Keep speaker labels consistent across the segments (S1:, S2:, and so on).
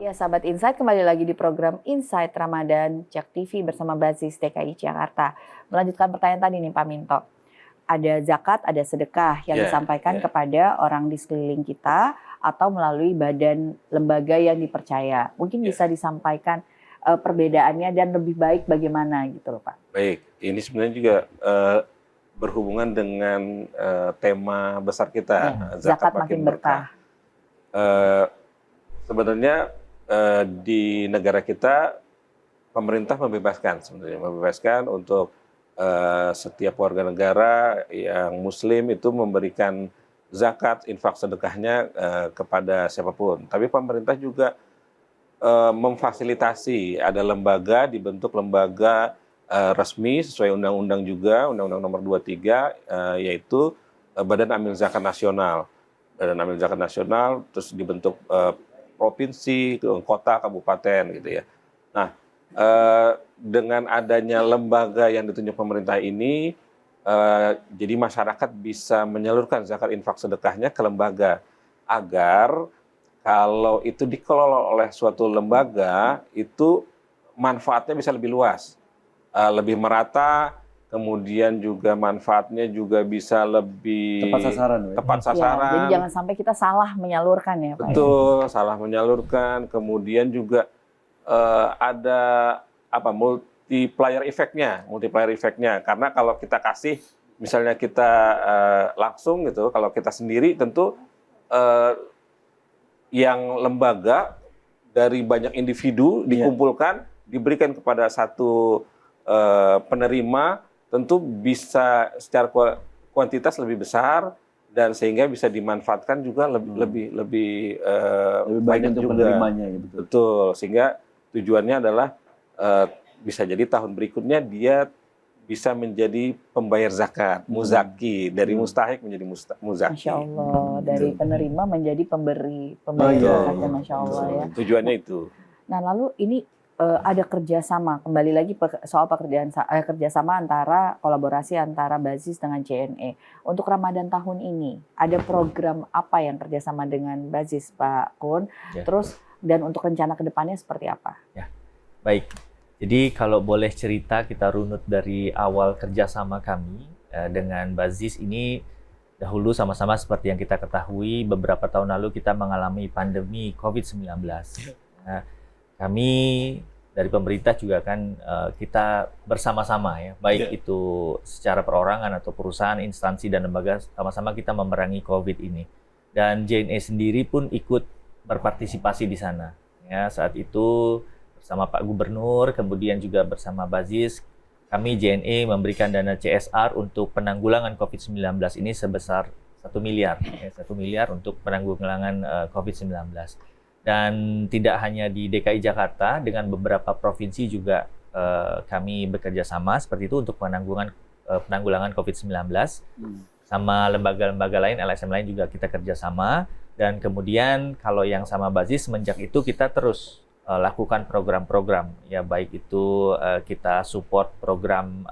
S1: Ya, sahabat Insight, kembali lagi di program Insight Ramadan Cek TV bersama Bazis DKI Jakarta. Melanjutkan pertanyaan tadi nih Pak Minto. Ada zakat, ada sedekah yang disampaikan kepada orang di sekeliling kita atau melalui badan lembaga yang dipercaya. Mungkin bisa disampaikan perbedaannya dan lebih baik bagaimana gitu loh Pak.
S2: Baik, ini sebenarnya juga berhubungan dengan tema besar kita,
S1: zakat makin berkah.
S2: Sebenarnya di negara kita pemerintah membebaskan untuk setiap warga negara yang Muslim itu memberikan zakat, infak sedekahnya kepada siapapun. Tapi pemerintah juga memfasilitasi, ada lembaga, dibentuk lembaga resmi sesuai undang-undang juga, Undang-Undang Nomor 23, yaitu Badan Amil Zakat Nasional. Badan Amil Zakat Nasional terus dibentuk provinsi, kota, kabupaten gitu ya. Nah, dengan adanya lembaga yang ditunjuk pemerintah ini, jadi masyarakat bisa menyalurkan zakat infak sedekahnya ke lembaga agar kalau itu dikelola oleh suatu lembaga itu manfaatnya bisa lebih luas, lebih merata, kemudian juga manfaatnya juga bisa lebih tepat sasaran.
S1: Ya, jadi jangan sampai kita salah menyalurkan ya Pak.
S2: Betul, salah menyalurkan. Kemudian juga ada multiplier efeknya. Karena kalau kita kasih, misalnya kita langsung gitu, kalau kita sendiri tentu yang lembaga dari banyak individu dikumpulkan, diberikan kepada satu penerima, tentu bisa secara kuantitas lebih besar dan sehingga bisa dimanfaatkan juga lebih
S3: banyak untuk
S2: juga.
S3: Penerimanya, ya, betul.
S2: Betul, sehingga tujuannya adalah bisa jadi tahun berikutnya dia bisa menjadi pembayar zakat, muzaki, dari mustahik menjadi muzaki.
S1: Masya Allah, dari penerima menjadi pemberi
S2: Betul.
S1: zakatnya, Masya Allah ya.
S2: Tujuannya itu.
S1: Nah lalu ini ada kerjasama, kembali lagi soal kerjasama antara kolaborasi antara Bazis dengan JNE. Untuk Ramadan tahun ini, ada program apa yang kerjasama dengan Bazis Pak Kun? Terus dan untuk rencana kedepannya seperti apa?
S4: Ya, baik. Jadi kalau boleh cerita kita runut dari awal kerjasama kami dengan Bazis ini, dahulu sama-sama seperti yang kita ketahui beberapa tahun lalu kita mengalami pandemi COVID-19. Nah, kami dari pemerintah juga kan kita bersama-sama ya, baik itu secara perorangan atau perusahaan, instansi dan lembaga, sama-sama kita memerangi COVID ini. Dan JNE sendiri pun ikut berpartisipasi di sana. Ya, saat itu bersama Pak Gubernur, kemudian juga bersama Bazis, kami JNE memberikan dana CSR untuk penanggulangan COVID-19 ini sebesar 1 miliar. 1 miliar untuk penanggulangan COVID-19. Dan tidak hanya di DKI Jakarta, dengan beberapa provinsi juga kami bekerja sama seperti itu untuk penanggulangan COVID-19. Sama lembaga-lembaga lain, LSM lain juga kita kerjasama. Dan kemudian kalau yang sama Bazis, semenjak itu kita terus lakukan program-program, ya baik itu kita support program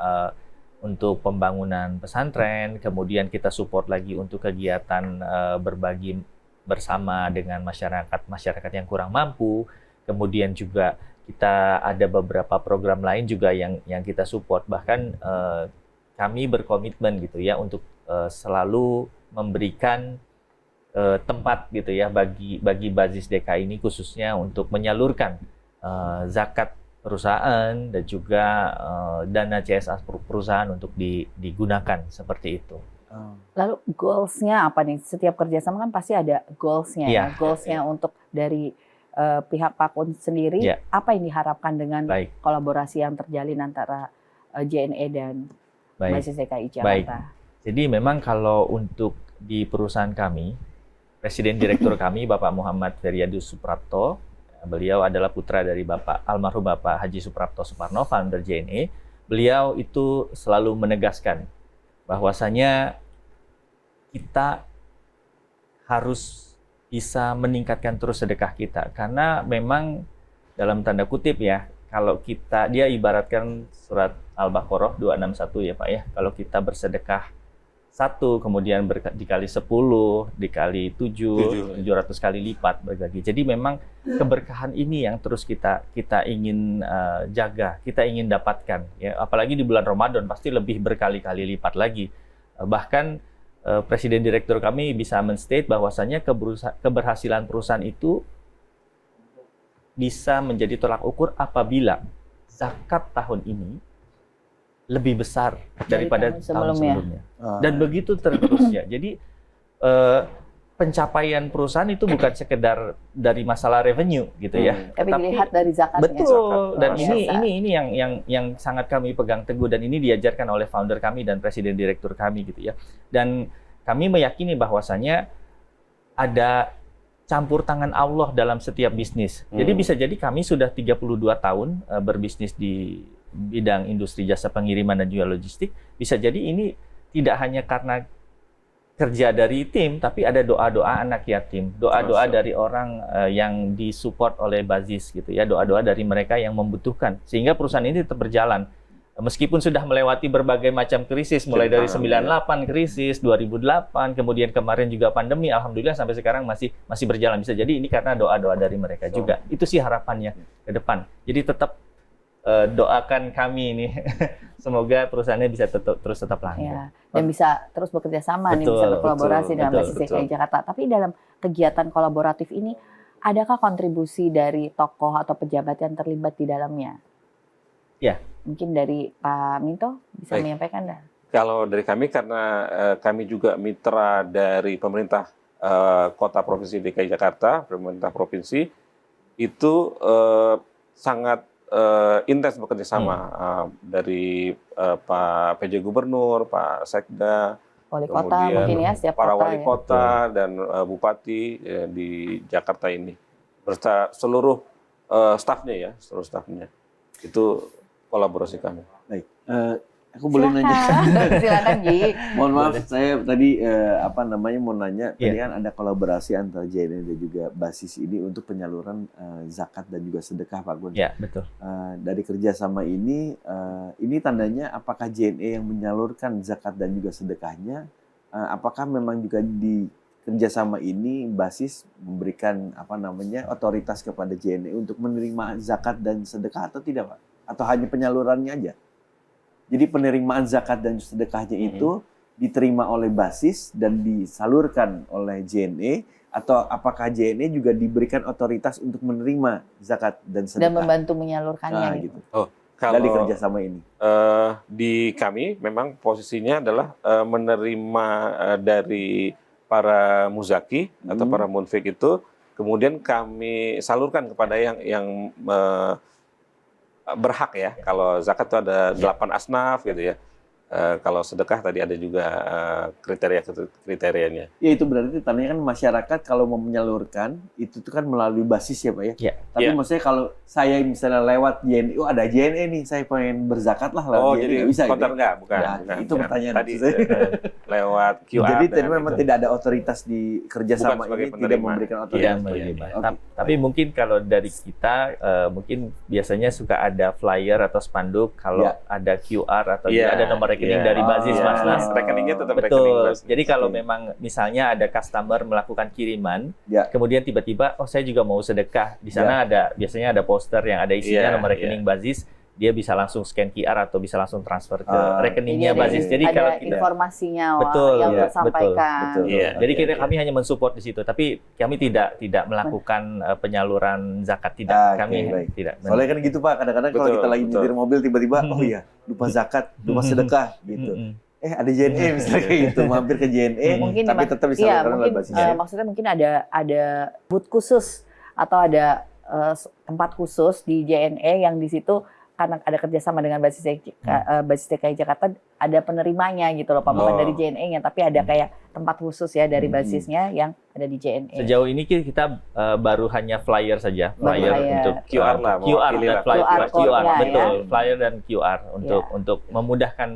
S4: untuk pembangunan pesantren, kemudian kita support lagi untuk kegiatan berbagi bersama dengan masyarakat yang kurang mampu, kemudian juga kita ada beberapa program lain juga yang kita support, bahkan kami berkomitmen gitu ya untuk selalu memberikan tempat gitu ya bagi Bazis DKI ini khususnya untuk menyalurkan zakat perusahaan dan juga dana CSR perusahaan untuk digunakan seperti itu.
S1: Lalu goals-nya apa nih? Setiap kerjasama kan pasti ada goals-nya. Goals-nya untuk dari pihak Pak Kun sendiri, apa yang diharapkan dengan kolaborasi yang terjalin antara JNE dan Bazis DKI Jakarta?
S4: Jadi memang kalau untuk di perusahaan kami, Presiden Direktur kami, Bapak Muhammad Feryadus Suprapto, beliau adalah putra dari almarhum Bapak Haji Suprapto Suparno, founder JNE. Beliau itu selalu menegaskan bahwasanya kita harus bisa meningkatkan terus sedekah kita. Karena memang dalam tanda kutip ya, kalau dia ibaratkan surat Al-Baqarah 261 ya Pak ya, kalau kita bersedekah 1, kemudian dikali 10, dikali 7, 700 kali lipat berbagi. Jadi memang keberkahan ini yang terus kita ingin jaga, kita ingin dapatkan. Ya, apalagi di bulan Ramadan pasti lebih berkali-kali lipat lagi. Bahkan Presiden Direktur kami bisa men-state bahwasannya keberhasilan perusahaan itu bisa menjadi tolak ukur apabila zakat tahun ini lebih besar daripada tahun sebelumnya. Dan begitu terusnya. Jadi pencapaian perusahaan itu bukan sekedar dari masalah revenue gitu ya.
S1: Tapi dilihat dari zakatnya.
S4: Betul. Dan ini yang sangat kami pegang teguh, dan ini diajarkan oleh founder kami dan presiden direktur kami gitu ya. Dan kami meyakini bahwasannya ada campur tangan Allah dalam setiap bisnis. Jadi bisa jadi kami sudah 32 tahun berbisnis di bidang industri jasa pengiriman dan juga logistik. Bisa jadi ini tidak hanya karena kerja dari tim, tapi ada doa-doa anak yatim, doa-doa dari orang yang disupport oleh Bazis gitu ya, doa-doa dari mereka yang membutuhkan, sehingga perusahaan ini tetap berjalan. Meskipun sudah melewati berbagai macam krisis, mulai dari 98 krisis, 2008, kemudian kemarin juga pandemi, alhamdulillah sampai sekarang masih berjalan. Bisa jadi ini karena doa-doa dari mereka juga. Itu sih harapannya ke depan. Jadi tetap doakan kami ini, semoga perusahaannya bisa terus tetap langgeng.
S1: Ya, dan bisa terus bekerja sama nih, bisa berkolaborasi dengan Basis DKI Jakarta. Tapi dalam kegiatan kolaboratif ini, adakah kontribusi dari tokoh atau pejabat yang terlibat di dalamnya?
S4: Ya.
S1: Mungkin dari Pak Minto bisa menyampaikan dah.
S2: Kalau dari kami, karena kami juga mitra dari pemerintah kota provinsi DKI Jakarta, pemerintah provinsi, itu sangat intens bekerja sama dari Pak PJ Gubernur, Pak Sekda,
S1: wali kota mungkin ya, setiap
S2: para
S1: kota,
S2: wali kota dan bupati di Jakarta ini, beserta seluruh stafnya ya, seluruh stafnya. Itu kolaborasi kami.
S3: Baik, aku boleh nanya?
S1: Silakan Ji.
S3: Mohon maaf, saya tadi mau nanya. Tadi kan ada kolaborasi antara JNE dan juga Basis ini untuk penyaluran zakat dan juga sedekah, Pak Gun.
S4: Ya, betul.
S3: Dari kerjasama ini tandanya apakah JNE yang menyalurkan zakat dan juga sedekahnya? Apakah memang juga di kerjasama ini Basis memberikan otoritas kepada JNE untuk menerima zakat dan sedekah atau tidak, Pak? Atau hanya penyalurannya aja? Jadi penerimaan zakat dan sedekahnya itu diterima oleh Basis dan disalurkan oleh JNE, atau apakah JNE juga diberikan otoritas untuk menerima zakat dan sedekah?
S1: Dan membantu menyalurkannya gitu.
S2: Kalau
S3: dari kerjasama ini?
S2: Di kami memang posisinya adalah menerima dari para muzaki atau para munfik itu, kemudian kami salurkan kepada yang berhak ya. Kalau zakat itu ada 8 asnaf gitu ya. Kalau sedekah tadi ada juga kriterianya. Ya,
S3: itu berarti tandanya kan masyarakat kalau mau menyalurkan itu tuh kan melalui Basis ya, Pak ya.
S4: Ya.
S3: Tapi maksudnya kalau saya misalnya lewat JNE, ada JNE nih, saya pengen berzakat lah lewat JNE,
S2: jadi
S3: nggak bisa
S2: konter
S3: gitu.
S2: enggak? Bukan.
S3: Itu pertanyaan
S2: tadi
S3: saya.
S2: Lewat QR.
S3: Jadi memang tidak ada otoritas di kerjasama ini, tidak memberikan otoritas.
S4: Tapi mungkin kalau dari kita, mungkin biasanya suka ada flyer atau spanduk kalau ada QR atau juga ada nomor rekening dari Basis, Mas Nas.
S2: Rekeningnya tetap
S4: betul.
S2: Rekening Basis.
S4: Jadi kalau memang misalnya ada customer melakukan kiriman, kemudian tiba-tiba, saya juga mau sedekah. Di sana biasanya ada poster yang ada isinya nomor rekening Basis. Dia bisa langsung scan QR atau bisa langsung transfer ke rekeningnya Basis. Jadi
S1: ada
S4: kalau kita
S1: informasinya yang tersampaikan.
S4: Betul. Jadi kami hanya mensupport di situ, tapi kami tidak melakukan penyaluran zakat, tidak. Kami tidak.
S3: Soalnya kan gitu, Pak, kadang-kadang kalau kita lagi nyetir mobil tiba-tiba lupa zakat, lupa sedekah gitu. Ada JNE misalnya kayak gitu, mampir ke JNE,
S1: mungkin
S3: tapi tetap disalurkan oleh Basis.
S1: Maksudnya mungkin ada booth khusus atau ada tempat khusus di JNE yang di situ karena ada kerjasama dengan Basis DKI Jakarta, ada penerimanya gitu loh Pak, bukan dari JNE-nya, tapi ada kayak tempat khusus ya dari Basisnya yang ada di JNE.
S4: Sejauh ini kita baru hanya flyer saja, untuk
S2: QR lah,
S4: QR dan flyer, betul,
S1: ya.
S4: Flyer dan QR untuk memudahkan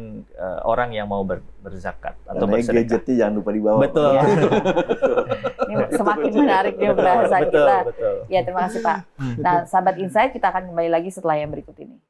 S4: orang yang mau berzakat atau bersedekah.
S3: Gadgetnya jangan lupa dibawa.
S4: Betul.
S1: Ya. Ini semakin menarik nih bahasan kita.
S4: Betul.
S1: Ya, terima kasih Pak. Nah, sahabat Insight, kita akan kembali lagi setelah yang berikut ini.